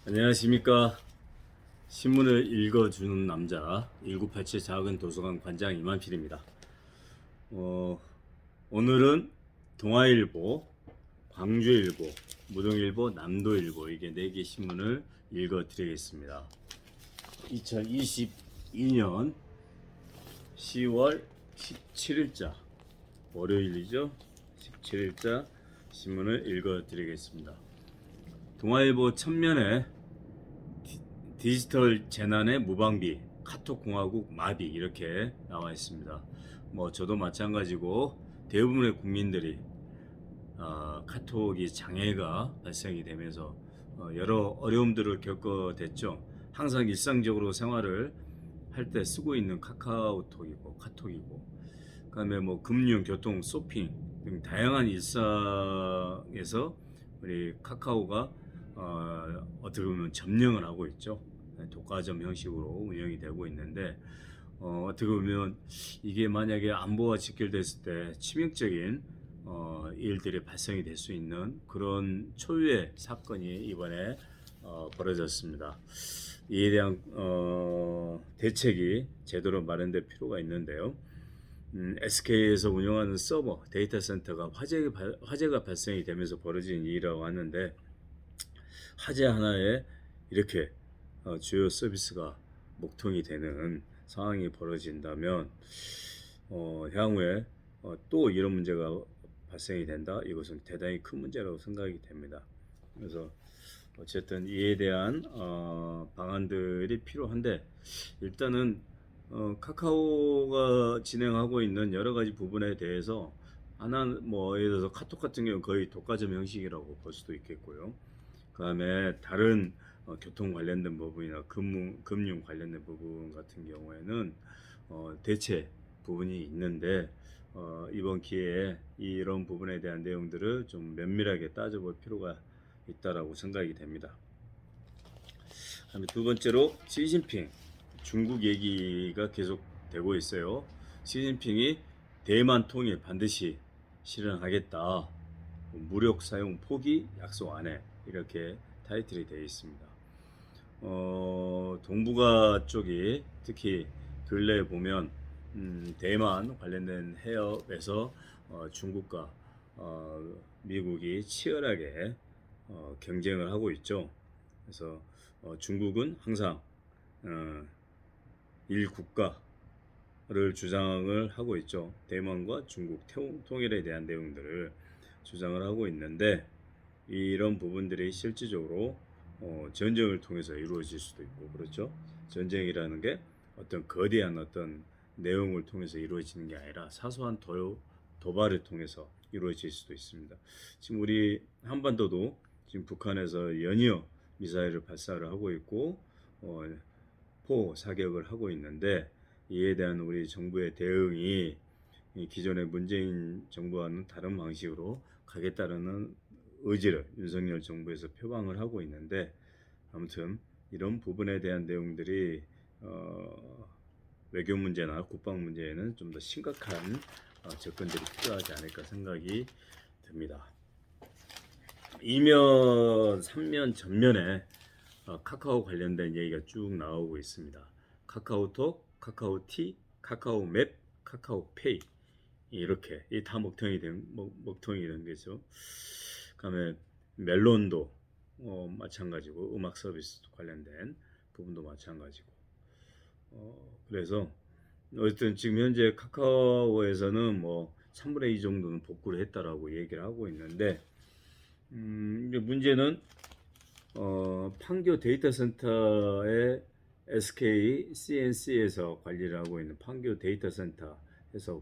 안녕하십니까. 신문을 읽어주는 남자 1987 작은 도서관 관장 이만필입니다. 오늘은 동아일보, 광주일보, 무동일보, 남도일보 이게 4개 신문을 읽어드리겠습니다. 2022년 10월 17일자 월요일이죠. 17일자 신문을 읽어드리겠습니다. 동아일보 첫면에 디지털 재난의 무방비, 카톡공화국 마비 이렇게 나와 있습니다. 저도 마찬가지고 대부분의 국민들이 카톡이 장애가 발생이 되면서 여러 어려움들을 겪어댔죠. 항상 일상적으로 생활을 할 때 쓰고 있는 카카오톡이고 카톡이고, 그다음에 금융, 교통, 쇼핑 등 다양한 일상에서 우리 카카오가 어떻게 보면 점령을 하고 있죠. 독과점 형식으로 운영이 되고 있는데 어떻게 보면 이게 만약에 안보와 직결됐을 때 치명적인 일들이 발생이 될 수 있는 그런 초유의 사건이 이번에 벌어졌습니다. 이에 대한 대책이 제대로 마련될 필요가 있는데요. SK에서 운영하는 서버 데이터 센터가 화재가 발생이 되면서 벌어진 일이라고 하는데, 화재 하나에 이렇게 주요 서비스가 목통이 되는 상황이 벌어진다면 향후에 또 이런 문제가 발생이 된다. 이것은 대단히 큰 문제라고 생각이 됩니다. 그래서 어쨌든 이에 대한 방안들이 필요한데, 일단은 카카오가 진행하고 있는 여러 가지 부분에 대해서 하나 예를 들어서 카톡 같은 경우는 거의 독과점 형식이라고 볼 수도 있겠고요. 그다음에 다른 교통 관련된 부분이나 금융 관련된 부분 같은 경우에는 대체 부분이 있는데 이번 기회에 이런 부분에 대한 내용들을 좀 면밀하게 따져볼 필요가 있다라고 생각이 됩니다. 그다음에 두 번째로 시진핑 중국 얘기가 계속 되고 있어요. 시진핑이 대만 통일 반드시 실현하겠다, 무력 사용 포기 약속 안 해, 이렇게 타이틀이 되어 있습니다. 동북아 쪽이 특히 근래에 보면 대만 관련된 해협에서 중국과 미국이 치열하게 경쟁을 하고 있죠. 그래서 중국은 항상 일국가를 주장을 하고 있죠. 대만과 중국 통일에 대한 내용들을 주장을 하고 있는데, 이런 부분들이 실질적으로 전쟁을 통해서 이루어질 수도 있고, 그렇죠. 전쟁이라는 게 어떤 거대한 어떤 내용을 통해서 이루어지는 게 아니라 사소한 도발을 통해서 이루어질 수도 있습니다. 지금 우리 한반도도 지금 북한에서 연이어 미사일을 발사를 하고 있고 포 사격을 하고 있는데, 이에 대한 우리 정부의 대응이 기존의 문재인 정부와는 다른 방식으로 가겠다는 의지를 윤석열 정부에서 표방을 하고 있는데, 아무튼 이런 부분에 대한 내용들이 외교 문제나 국방 문제에는 좀 더 심각한 접근들이 필요하지 않을까 생각이 듭니다. 2면, 3면 전면에 카카오 관련된 얘기가 쭉 나오고 있습니다. 카카오톡, 카카오티, 카카오맵, 카카오페이 이렇게 이 다 먹통이 된 거죠. 그다음에 멜론도 마찬가지고, 음악 서비스 관련된 부분도 마찬가지고. 그래서 어쨌든 지금 현재 카카오에서는 3분의 2 정도는 복구를 했다라고 얘기를 하고 있는데, 문제는 판교 데이터 센터의 SK CNC에서 관리를 하고 있는 판교 데이터 센터에서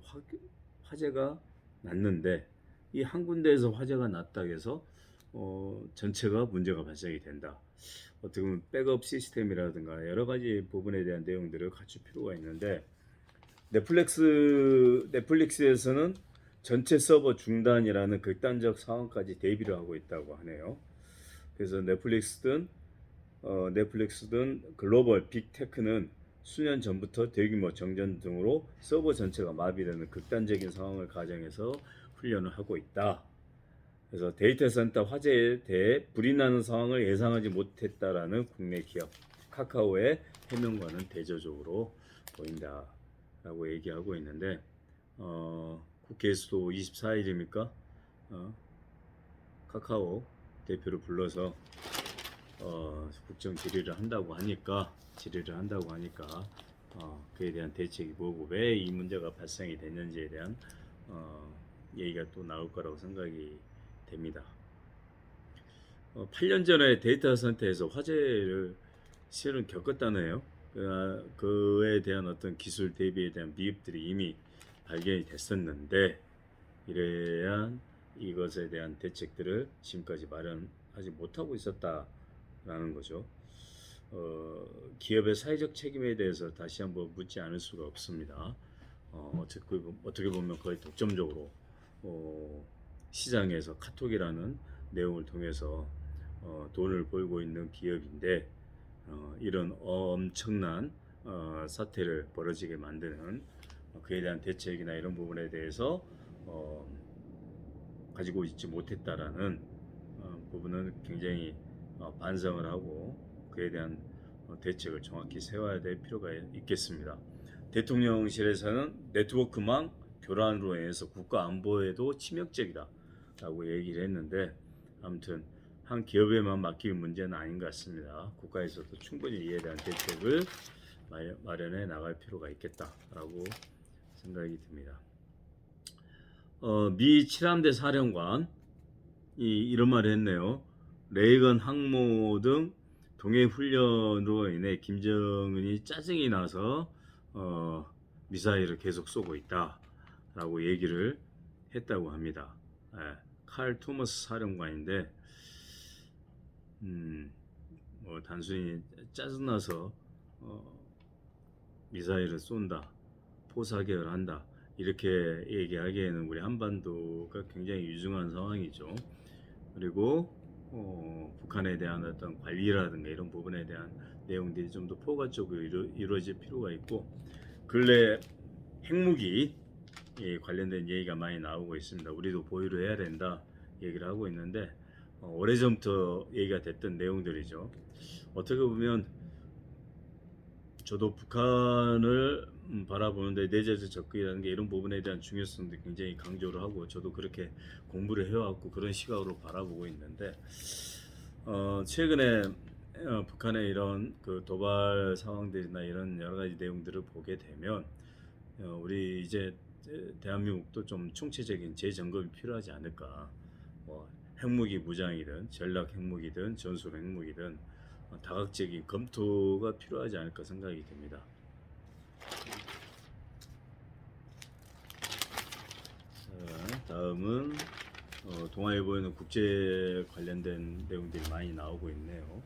화재가 났는데, 이 한 군데에서 화재가 났다고 해서 전체가 문제가 발생이 된다. 어떻게 보면 백업 시스템이라든가 여러 가지 부분에 대한 내용들을 갖출 필요가 있는데, 넷플릭스에서는 전체 서버 중단이라는 극단적 상황까지 대비를 하고 있다고 하네요. 그래서 넷플릭스든 글로벌 빅테크는 수년 전부터 대규모 정전 등으로 서버 전체가 마비되는 극단적인 상황을 가정해서 훈련을 하고 있다. 그래서 데이터 센터 화재에 대해 불이 나는 상황을 예상하지 못했다라는 국내 기업 카카오의 해명과는 대조적으로 보인다라고 얘기하고 있는데 국회에서도 24일입니까? 카카오 대표를 불러서 국정 질의를 한다고 하니까 그에 대한 대책이 뭐고 왜 이 문제가 발생이 됐는지에 대한 얘기가 또 나올 거라고 생각이 됩니다. 8년 전에 데이터 센터에서 화재를 실은 겪었다네요. 그에 대한 어떤 기술 대비에 대한 미흡들이 이미 발견이 됐었는데 이러한 이것에 대한 대책들을 지금까지 마련하지 못하고 있었다라는 거죠. 기업의 사회적 책임에 대해서 다시 한번 묻지 않을 수가 없습니다. 어떻게 보면 거의 독점적으로 시장에서 카톡이라는 내용을 통해서 돈을 벌고 있는 기업인데 이런 엄청난 사태를 벌어지게 만드는 그에 대한 대책이나 이런 부분에 대해서 가지고 있지 못했다라는 부분은 굉장히 반성을 하고 그에 대한 대책을 정확히 세워야 될 필요가 있겠습니다. 대통령실에서는 네트워크망 교란으로 인해서 국가 안보에도 치명적이다라고 얘기를 했는데 아무튼 한 기업에만 맡길 문제는 아닌 것 같습니다. 국가에서도 충분히 이에 대한 대책을 마련해 나갈 필요가 있겠다라고 생각이 듭니다. 미 7함대 사령관이 이런 말을 했네요. 레이건 항모 등 동해 훈련으로 인해 김정은이 짜증이 나서 미사일을 계속 쏘고 있다라고 얘기를 했다고 합니다. 칼 토머스 사령관인데 뭐 단순히 짜증나서 미사일을 쏜다, 포사격을 한다 이렇게 얘기하기에는 우리 한반도가 굉장히 유중한 상황이죠. 그리고 북한에 대한 어떤 관리라든가 이런 부분에 대한 내용들이 좀 더 포괄적으로 이루어질 필요가 있고 근래 핵무기 관련된 얘기가 많이 나오고 있습니다. 우리도 보유를 해야 된다 얘기를 하고 있는데 오래전부터 얘기가 됐던 내용들이죠. 어떻게 보면 저도 북한을 바라보는데 내재적 접근이라는 게 이런 부분에 대한 중요성도 굉장히 강조를 하고 저도 그렇게 공부를 해왔고 그런 시각으로 바라보고 있는데 최근에 북한의 이런 그 도발 상황들이나 이런 여러 가지 내용들을 보게 되면 우리 이제 대한민국도 좀 총체적인 재점검이 필요하지 않을까. 뭐 핵무기 무장이든 전략 핵무기든 전술 핵무기든 다각적인 검토가 필요하지 않을까 생각이 듭니다. 다음은 동아일보에는 국제 관련된 내용들이 많이 나오고 있네요.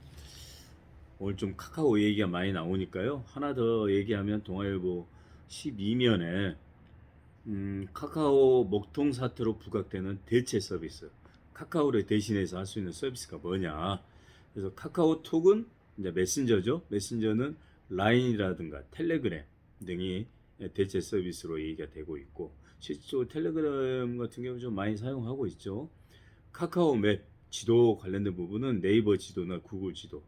오늘 좀 카카오 얘기가 많이 나오니까요. 하나 더 얘기하면 동아일보 12면에 카카오 먹통 사태로 부각되는 대체 서비스, 카카오를 대신해서 할 수 있는 서비스가 뭐냐. 그래서 카카오톡은 이제 메신저죠. 메신저는 라인이라든가 텔레그램 등이 대체 서비스로 얘기가 되고 있고 실제로 텔레그램 같은 경우 좀 많이 사용하고 있죠. 카카오 맵 지도 관련된 부분은 네이버 지도나 구글 지도.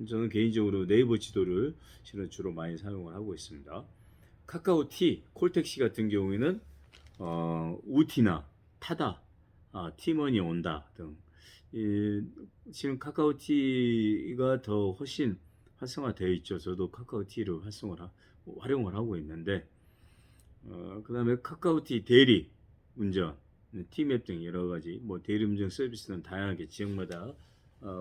저는 개인적으로 네이버 지도를 실은 주로 많이 사용을 하고 있습니다. 카카오티, 콜택시 같은 경우에는 우티나 타다, 티머니 온다 등 지금 카카오티가 더 훨씬 활성화되어 있죠. 저도 카카오티를 활용을 하고 있는데 그 다음에 카카오티 대리 운전, 티맵 등 여러 가지 뭐 대리 운전 서비스는 다양하게 지역마다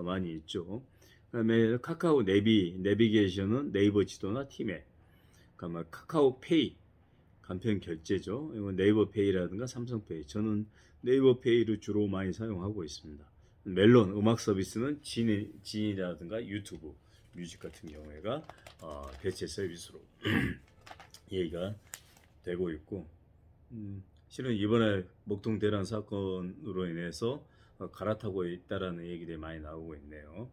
많이 있죠. 그 다음에 카카오 내비게이션은 네이버 지도나 티맵, 그러니까 카카오페이 간편 결제죠. 이건 네이버페이라든가 삼성페이. 저는 네이버페이를 주로 많이 사용하고 있습니다. 멜론 음악 서비스는 진이라든가 유튜브 뮤직 같은 경우에가 대체 서비스로 얘기가 되고 있고 실은 이번에 목동 대란 사건으로 인해서 갈아타고 있다라는 얘기들이 많이 나오고 있네요.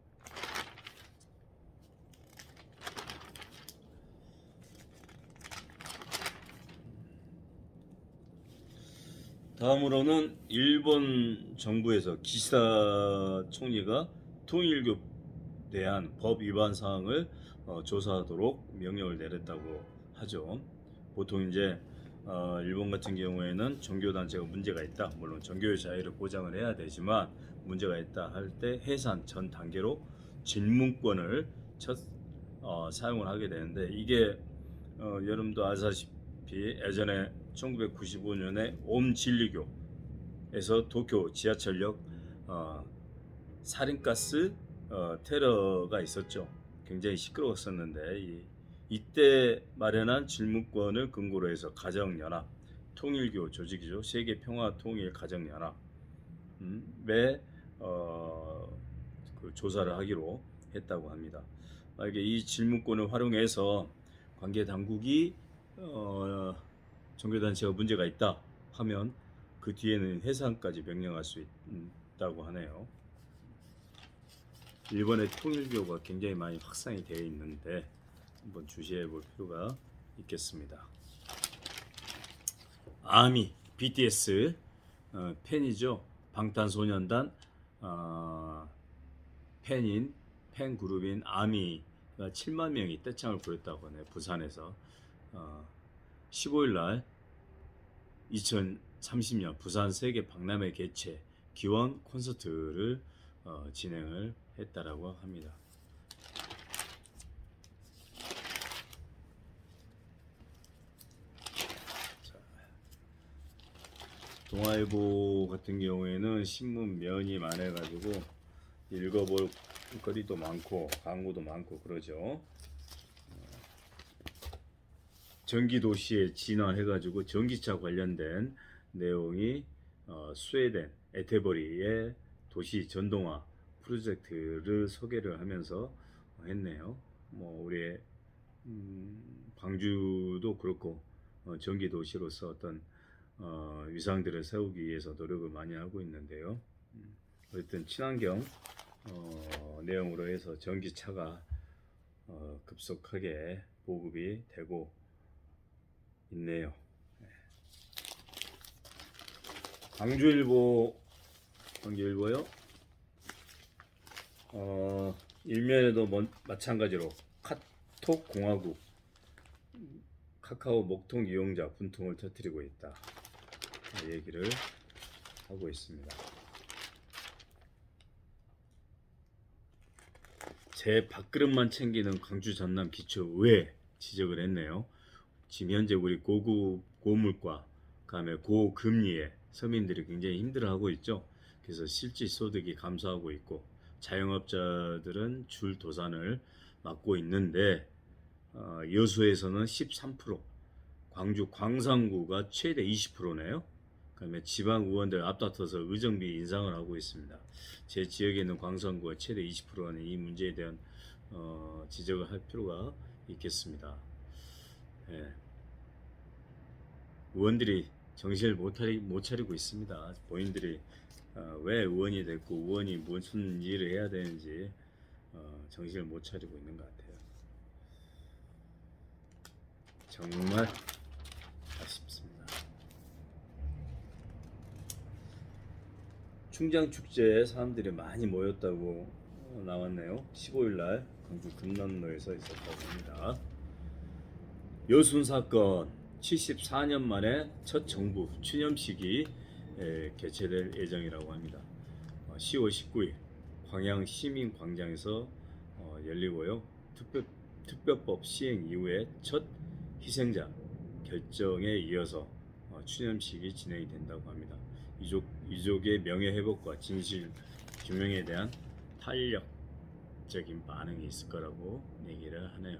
다음으로는 일본 정부에서 기시다 총리가 통일교 대한 법 위반 사항을 조사하도록 명령을 내렸다고 하죠. 보통 이제 일본 같은 경우에는 종교단체가 문제가 있다. 물론 종교의 자유를 보장을 해야 되지만 문제가 있다 할 때 해산 전 단계로 질문권을 사용을 하게 되는데 이게 여러분도 아시다시피 예전에 1995년에 옴진리교에서 도쿄 지하철역 살인가스 테러가 있었죠. 굉장히 시끄러웠었는데 이때 마련한 질문권을 근거로 해서 가정연합, 통일교 조직이죠. 세계평화통일가정연합에 그 조사를 하기로 했다고 합니다. 만약에 이 질문권을 활용해서 관계 당국이 종교단체가 문제가 있다 하면 그 뒤에는 해산까지 명령할 수 있다고 하네요. 일본의 통일교가 굉장히 많이 확산이 되어 있는데 한번 주시해 볼 필요가 있겠습니다. 아미, BTS 팬이죠. 방탄소년단 팬 그룹인 아미가 7만 명이 떼창을 부렸다고 하네요. 부산에서 15일 날 2030년 부산 세계 박람회 개최 기원 콘서트를 진행을 했다라고 합니다. 동아일보 같은 경우에는 신문 면이 많아가지고 읽어볼 거리도 많고 광고도 많고 그러죠. 전기도시에 진화해가지고 전기차 관련된 내용이 스웨덴 에테버리의 도시 전동화 프로젝트를 소개를 하면서 했네요. 뭐 우리 광주도 그렇고 전기도시로서 어떤 위상들을 세우기 위해서 노력을 많이 하고 있는데요. 어쨌든 친환경 내용으로 해서 전기차가 급속하게 보급이 되고 있네요. 광주일보요. 일면에도 마찬가지로 카톡 공화국 카카오 먹통 이용자 분통을 터뜨리고 있다 얘기를 하고 있습니다. 제 밥그릇만 챙기는 광주 전남 기초의회 지적을 했네요. 지금 현재 우리 고물가 그다음에 고금리에 서민들이 굉장히 힘들어하고 있죠. 그래서 실질 소득이 감소하고 있고 자영업자들은 줄 도산을 맞고 있는데 여수에서는 13%, 광주 광산구가 최대 20%네요. 그다음에 지방 의원들 앞다퉈서 의정비 인상을 하고 있습니다. 제 지역에 있는 광산구가 최대 20%라는 이 문제에 대한 지적을 할 필요가 있겠습니다. 예. 의원들이 정신을 못 차리고 있습니다. 본인들이 왜 의원이 됐고 의원이 무슨 일을 해야 되는지 정신을 못 차리고 있는 것 같아요. 정말 아쉽습니다. 충장축제에 사람들이 많이 모였다고 나왔네요. 15일날 광주 금남로에서 있었다고 합니다. 여순 사건 74년 만에 첫 정부 추념식이 개최될 예정이라고 합니다. 10월 19일 광양 시민광장에서 열리고요. 특별법 시행 이후에 첫 희생자 결정에 이어서 추념식이 진행이 된다고 합니다. 유족의 명예회복과 진실 규명에 대한 탄력적인 반응이 있을 거라고 얘기를 하네요.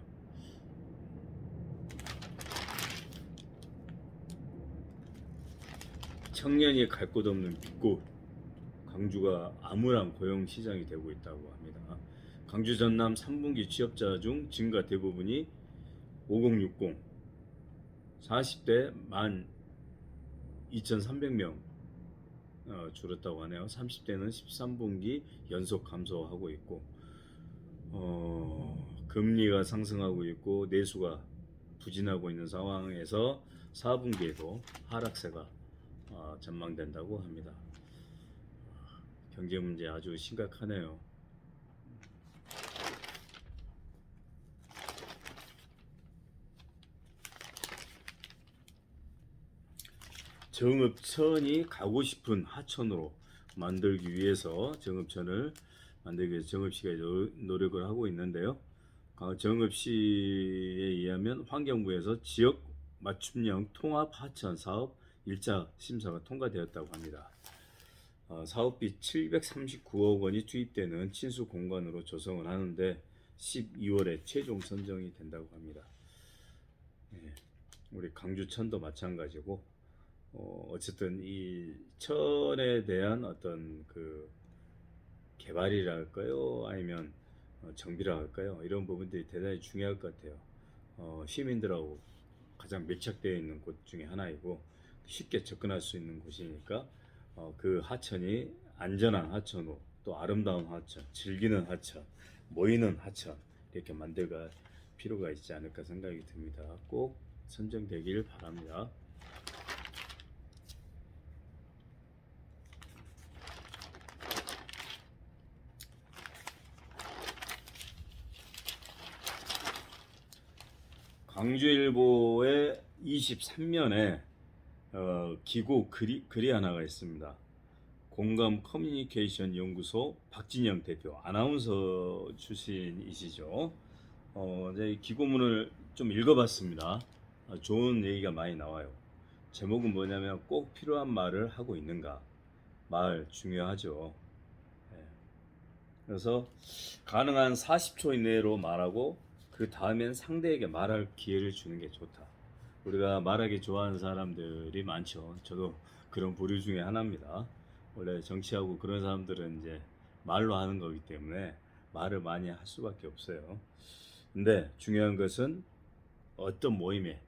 청년이 갈 곳 없는 빚고 광주가 암울한 고용시장이 되고 있다고 합니다. 광주 전남 3분기 취업자 중 증가 대부분이 5060 40대 12,300명 줄었다고 하네요. 30대는 13분기 연속 감소하고 있고 금리가 상승하고 있고 내수가 부진하고 있는 상황에서 4분기에도 하락세가 전망된다고 합니다. 경제 문제 아주 심각하네요. 정읍천이 가고 싶은 하천으로 만들기 위해서 정읍시가 노력을 하고 있는데요. 정읍시에 의하면 환경부에서 지역 맞춤형 통합 하천 사업 1차 심사가 통과되었다고 합니다. 사업비 739억 원이 투입되는 친수 공간으로 조성을 하는데 12월에 최종 선정이 된다고 합니다. 우리 강주천도 마찬가지고 어쨌든 이 천에 대한 어떤 그 개발이라 할까요? 아니면 정비라 할까요? 이런 부분들이 대단히 중요할 것 같아요. 시민들하고 가장 밀착되어 있는 곳 중에 하나이고 쉽게 접근할 수 있는 곳이니까 그 하천이 안전한 하천으로 또 아름다운 하천, 즐기는 하천, 모이는 하천 이렇게 만들어갈 필요가 있지 않을까 생각이 듭니다. 꼭 선정되길 바랍니다. 광주일보의 23면에 기고 글이 하나가 있습니다. 공감 커뮤니케이션 연구소 박진영 대표, 아나운서 출신이시죠. 이제 기고문을 좀 읽어봤습니다. 좋은 얘기가 많이 나와요. 제목은 뭐냐면 꼭 필요한 말을 하고 있는가. 말 중요하죠. 그래서 가능한 40초 이내로 말하고 그 다음엔 상대에게 말할 기회를 주는 게 좋다. 우리가 말하기 좋아하는 사람들이 많죠. 저도 그런 부류 중에 하나입니다. 원래 정치하고 그런 사람들은 이제 말로 하는 거기 때문에 말을 많이 할 수밖에 없어요. 근데 중요한 것은 어떤 모임에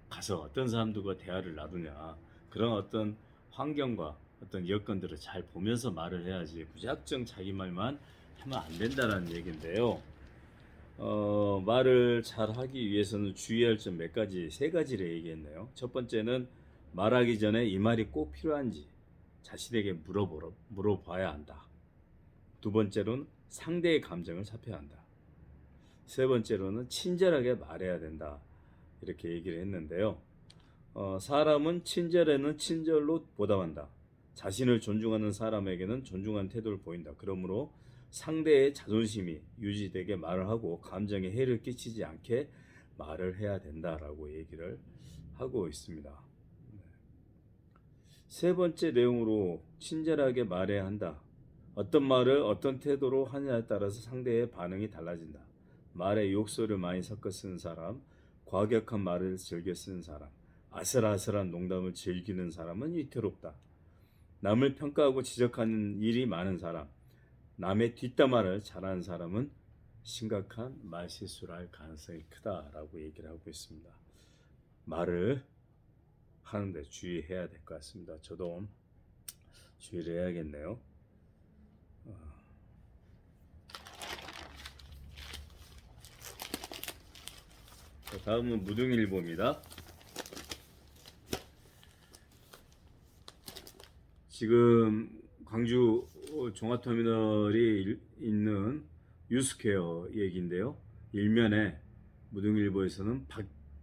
가서 어떤 사람들과 대화를 나누냐, 그런 어떤 환경과 어떤 여건들을 잘 보면서 말을 해야지 무작정 자기 말만 하면 안 된다는 얘기인데요. 말을 잘 하기 위해서는 주의할 점 몇 가지, 세 가지를 얘기했네요. 첫 번째는 말하기 전에 이 말이 꼭 필요한지 자신에게 물어봐야 한다. 두 번째로는 상대의 감정을 살펴야 한다. 세 번째로는 친절하게 말해야 된다. 이렇게 얘기를 했는데요. 사람은 친절에는 친절로 보답한다. 자신을 존중하는 사람에게는 존중한 태도를 보인다. 그러므로 상대의 자존심이 유지되게 말을 하고 감정에 해를 끼치지 않게 말을 해야 된다라고 얘기를 하고 있습니다. 세 번째 내용으로 친절하게 말해야 한다. 어떤 말을 어떤 태도로 하느냐에 따라서 상대의 반응이 달라진다. 말에 욕설을 많이 섞어 쓰는 사람, 과격한 말을 즐겨 쓰는 사람, 아슬아슬한 농담을 즐기는 사람은 위태롭다. 남을 평가하고 지적하는 일이 많은 사람, 남의 뒷담화를 잘하는 사람은 심각한 말실수를 할 가능성이 크다라고 얘기를 하고 있습니다. 말을 하는데 주의해야 될 것 같습니다. 저도 주의를 해야겠네요. 다음은 무등일보입니다. 지금 광주 종합터미널이 있는 유스퀘어 얘기인데요. 일면에 무등일보에서는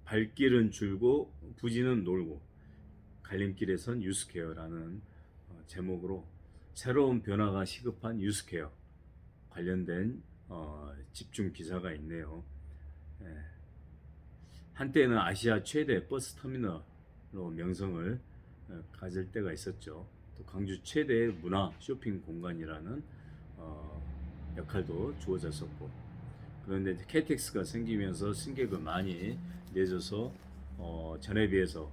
발길은 줄고 부지는 놀고 갈림길에선 유스퀘어라는 제목으로 새로운 변화가 시급한 유스퀘어 관련된 집중 기사가 있네요. 한때는 아시아 최대 버스 터미널로 명성을 가질 때가 있었죠. 또 광주 최대 문화 쇼핑 공간이라는 역할도 주어졌었고, 그런데 KTX가 생기면서 승객을 많이 내줘서 전에 비해서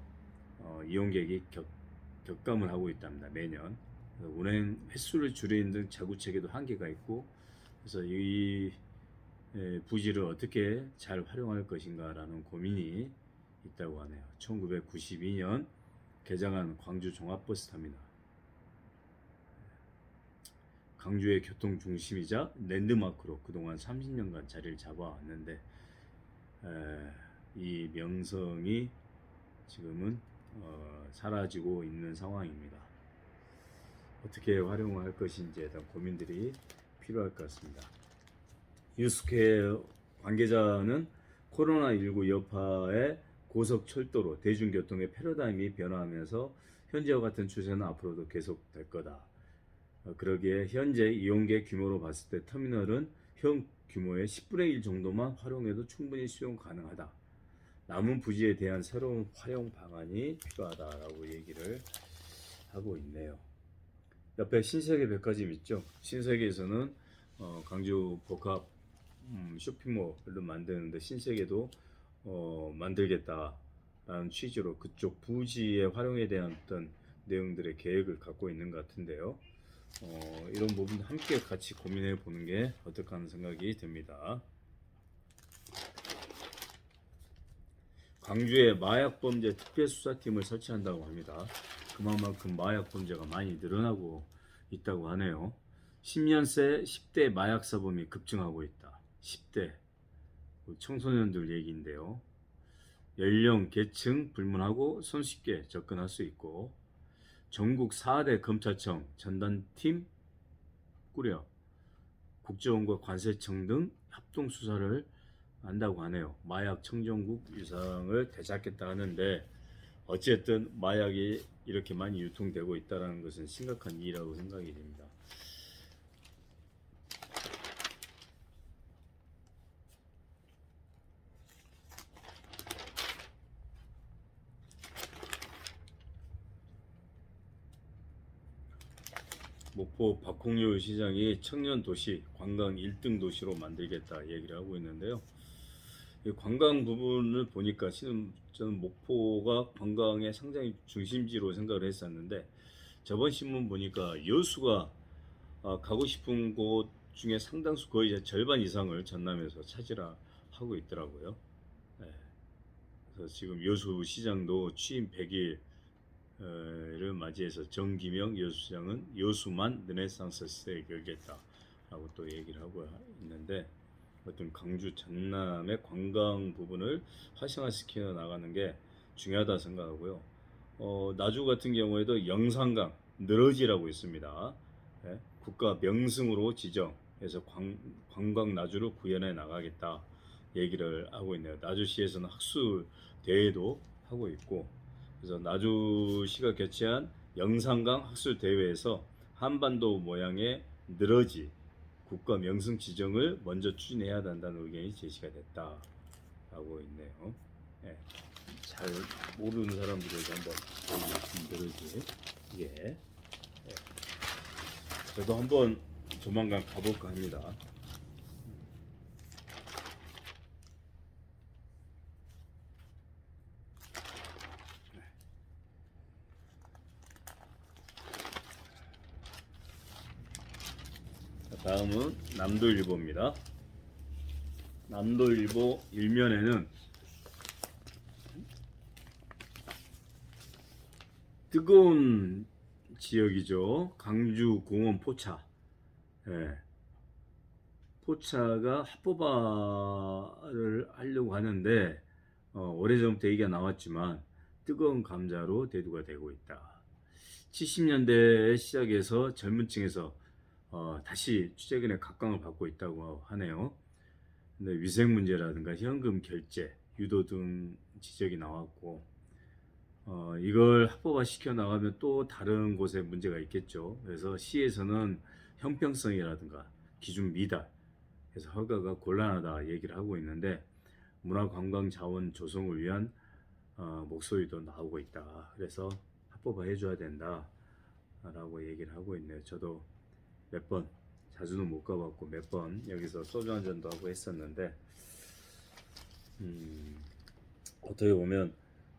이용객이 격감을 하고 있답니다. 매년 운행 횟수를 줄이는 등 자구책에도 한계가 있고, 그래서 이 부지를 어떻게 잘 활용할 것인가라는 고민이 있다고 하네요. 1992년 개장한 광주 종합버스터미널, 광주의 교통 중심이자 랜드마크로 그동안 30년간 자리를 잡아왔는데 이 명성이 지금은 사라지고 있는 상황입니다. 어떻게 활용할 것인지에 대한 고민들이 필요할 것 같습니다. 뉴스케어 관계자는 코로나19 여파에 고속철도로 대중교통의 패러다임이 변화하면서 현재와 같은 추세는 앞으로도 계속될 거다. 그러기에 현재 이용객 규모로 봤을 때 터미널은 현 규모의 10분의 1 정도만 활용해도 충분히 수용 가능하다. 남은 부지에 대한 새로운 활용 방안이 필요하다라고 얘기를 하고 있네요. 옆에 신세계 백화점 있죠. 신세계에서는 광주 복합 쇼핑몰을 만드는데 신세계도 만들겠다라는 취지로 그쪽 부지의 활용에 대한 어떤 내용들의 계획을 갖고 있는 것 같은데요. 이런 부분 함께 같이 고민해 보는 게 어떨까 하는 생각이 듭니다. 광주에 마약범죄 특별수사팀을 설치한다고 합니다. 그만큼 마약범죄가 많이 늘어나고 있다고 하네요. 10년 새 10대 마약사범이 급증하고 있다. 10대 청소년들 얘기인데요. 연령, 계층 불문하고 손쉽게 접근할 수 있고 전국 4대 검찰청 전담팀 꾸려 국정원과 관세청 등 합동수사를 한다고 하네요. 마약 청정국 유상을 되찾겠다 하는데 어쨌든 마약이 이렇게 많이 유통되고 있다는 것은 심각한 일이라고 생각이 됩니다. 목포 박홍효 시장이 청년도시 관광 1등 도시로 만들겠다 얘기를 하고 있는데요. 이 관광 부분을 보니까 저는 목포가 관광의 상당히 중심지로 생각을 했었는데 저번 신문 보니까 여수가 가고 싶은 곳 중에 상당수 거의 절반 이상을 전남에서 차지라 하고 있더라고요. 네. 그래서 지금 여수 시장도 취임 100일을 맞이해서 정기명 여수시장은 여수만 르네상스 시대에 열겠다라고 또 얘기를 하고 있는데 어떤 광주 전남의 관광 부분을 활성화시켜 나가는 게 중요하다 생각하고요. 나주 같은 경우에도 영산강 늘어지라고 있습니다. 예? 국가 명승으로 지정해서 관광 나주를 구현해 나가겠다 얘기를 하고 있네요. 나주시에서는 학술 대회도 하고 있고 그래서 나주시가 개최한 영산강 학술 대회에서 한반도 모양의 늘어지 국가 명승 지정을 먼저 추진해야 한다는 의견이 제시가 됐다라고 있네요. 예, 잘 모르는 사람들에게 한번 말씀드리지. 예, 예. 저도 한번 조만간 가볼까 합니다. 다음은 남도일보입니다. 남도일보 일면에는 뜨거운 지역이죠. 강주 공원 포차. 예. 포차가 합법화를 하려고 하는데 오래전부터 얘기가 나왔지만 뜨거운 감자로 대두가 되고 있다. 70년대 시작해서 젊은 층에서 다시 최근에 각광을 받고 있다고 하네요. 근데 위생 문제라든가 현금 결제, 유도 등 지적이 나왔고 이걸 합법화 시켜 나가면 또 다른 곳에 문제가 있겠죠. 그래서 시에서는 형평성이라든가 기준 미달, 그래서 허가가 곤란하다 얘기를 하고 있는데 문화관광 자원 조성을 위한 목소리도 나오고 있다. 그래서 합법화 해줘야 된다라고 얘기를 하고 있네요. 저도 몇 번, 자주는 못 가봤고 몇 번 여기서 소주 한 잔도 하고 했었는데 어떻게 보면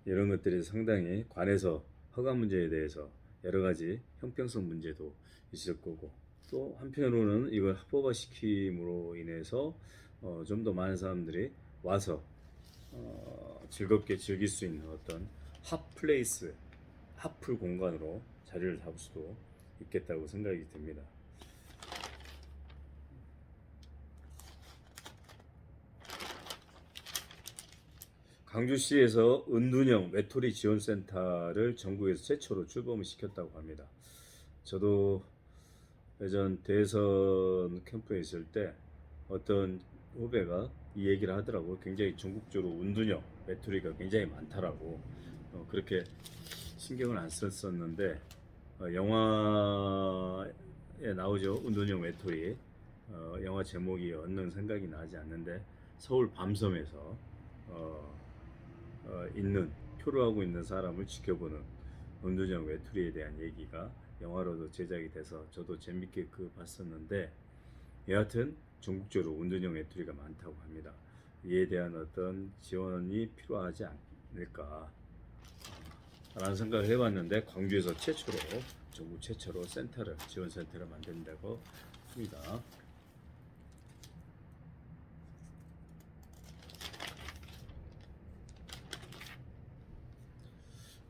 이런 것들이 상당히 관에서 허가 문제에 대해서 여러 가지 형평성 문제도 있을 거고 또 한편으로는 이걸 합법화 시킴으로 인해서 좀 더 많은 사람들이 와서 즐겁게 즐길 수 있는 어떤 핫플레이스, 핫플 공간으로 자리를 잡을 수도 있겠다고 생각이 듭니다. 광주시에서 은둔형 외톨이 지원센터를 전국에서 최초로 출범을 시켰다고 합니다. 저도 예전 대선 캠프에 있을 때 어떤 후배가 이 얘기를 하더라고요. 굉장히 전국적으로 은둔형 외톨이가 굉장히 많다라고. 그렇게 신경을 안 썼었는데 영화에 나오죠. 은둔형 외톨이. 영화 제목이 얻는 생각이 나지 않는데 서울 밤섬에서 어, 있는 표류하고 있는 사람을 지켜보는 은둔형 외톨이에 대한 얘기가 영화로도 제작이 돼서 저도 재밌게 봤었는데, 여하튼 전국적으로 은둔형 외톨이가 많다고 합니다. 이에 대한 어떤 지원이 필요하지 않을까 라는 생각을 해봤는데, 광주에서 최초로, 전국 최초로 지원센터를 만든다고 합니다.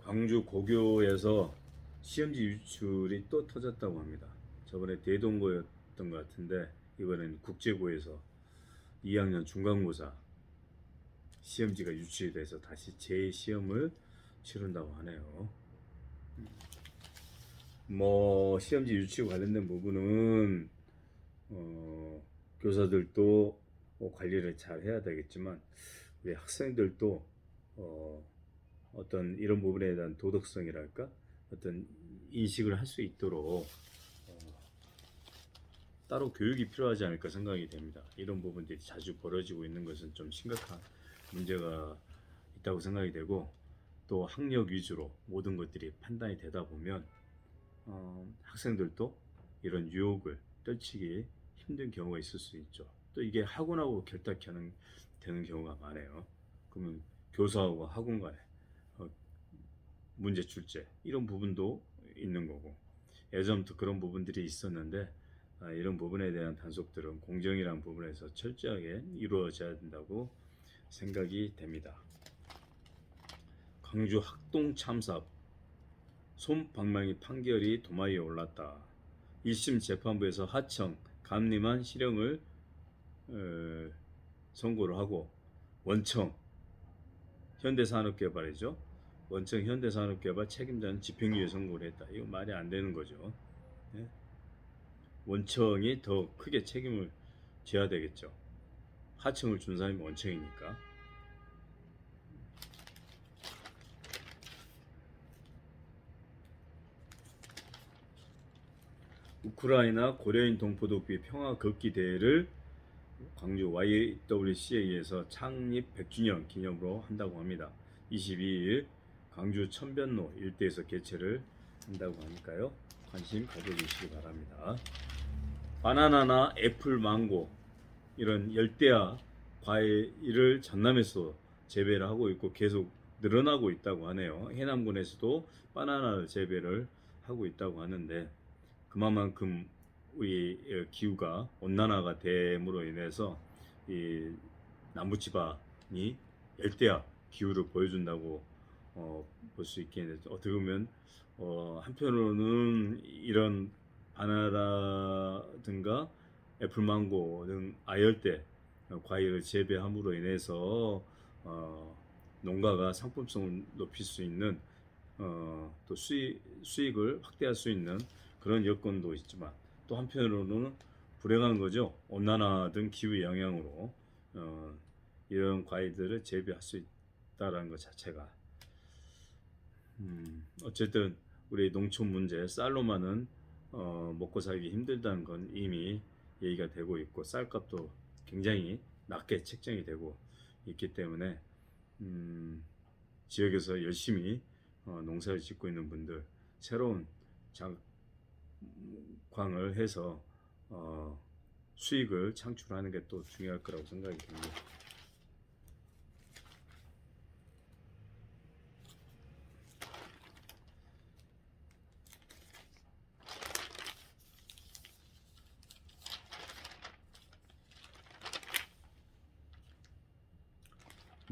광주 고교에서 시험지 유출이 또 터졌다고 합니다. 저번에 대동고였던 것 같은데 이번엔 국제고에서 2학년 중간고사 시험지가 유출이 돼서 다시 재시험을 치른다고 하네요. 뭐 시험지 유출 관련된 부분은 교사들도 관리를 잘 해야 되겠지만, 우리 학생들도 어떤 이런 부분에 대한 도덕성이랄까, 어떤 인식을 할 수 있도록 따로 교육이 필요하지 않을까 생각이 됩니다. 이런 부분들이 자주 벌어지고 있는 것은 좀 심각한 문제가 있다고 생각이 되고, 또 학력 위주로 모든 것들이 판단이 되다 보면 학생들도 이런 유혹을 떨치기 힘든 경우가 있을 수 있죠. 또 이게 학원하고 결탁하는 되는 경우가 많아요. 그러면 교사하고 학원 간에 문제 출제 이런 부분도 있는 거고, 예전부터 그런 부분들이 있었는데 이런 부분에 대한 단속들은 공정이라는 부분에서 철저하게 이루어져야 된다고 생각이 됩니다. 광주 학동 참사 솜방망이 판결이 도마 위에 올랐다. 1심 재판부에서 하청 감리만 실형을 선고를 하고, 원청 현대산업개발이죠. 원청 현대산업개발 책임자는 집행유예 선고를 했다. 이거 말이 안 되는 거죠. 네? 원청이 더 크게 책임을 져야 되겠죠. 하청을 준 사람이 원청이니까. 우크라이나 고려인 동포독비 평화 걷기 대회를 광주 YWCA에서 창립 100주년 기념으로 한다고 합니다. 22일 광주 천변로 일대에서 개최를 한다고 하니까요. 관심 가져주시기 바랍니다. 바나나나 애플, 망고 이런 열대야 과일을 전남에서 재배를 하고 있고 계속 늘어나고 있다고 하네요. 해남군에서도 바나나를 재배를 하고 있다고 하는데, 그만큼 우리 기후가 온난화가 됨으로 인해서 이 남부지방이 열대야 기후를 보여준다고 볼 수 있겠는데, 어떻게 보면 한편으로는 이런 바나나든가 애플망고 등 아열대 과일을 재배함으로 인해서 농가가 상품성을 높일 수 있는 또 수익을 확대할 수 있는 그런 여건도 있지만, 또 한편으로는 불행한 거죠. 온난화 등 기후 영향으로 이런 과일들을 재배할 수 있다는 것 자체가 어쨌든 우리 농촌 문제, 쌀로만은 먹고 살기 힘들다는 건 이미 얘기가 되고 있고, 쌀값도 굉장히 낮게 책정이 되고 있기 때문에 지역에서 열심히 농사를 짓고 있는 분들, 새로운 광을 해서 수익을 창출하는 게 또 중요할 거라고 생각이 듭니다.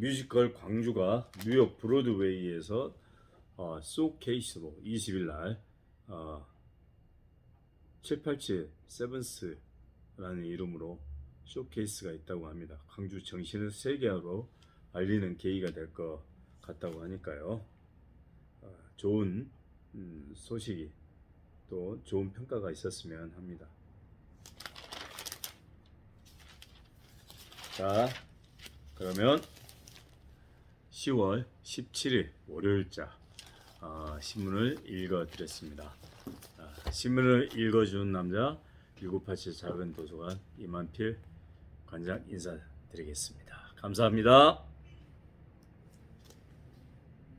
뮤지컬 광주가 뉴욕 브로드웨이에서 쇼케이스로 20일 날 787 세븐스라는 이름으로 쇼케이스가 있다고 합니다. 광주 정신을 세계화로 알리는 계기가 될 것 같다고 하니까요. 좋은 소식이 또 좋은 평가가 있었으면 합니다. 자, 그러면 10월 17일 월요일자 신문을 읽어드렸습니다. 신문을 읽어주는 남자 1987 작은 도서관 이만필 관장 인사드리겠습니다. 감사합니다.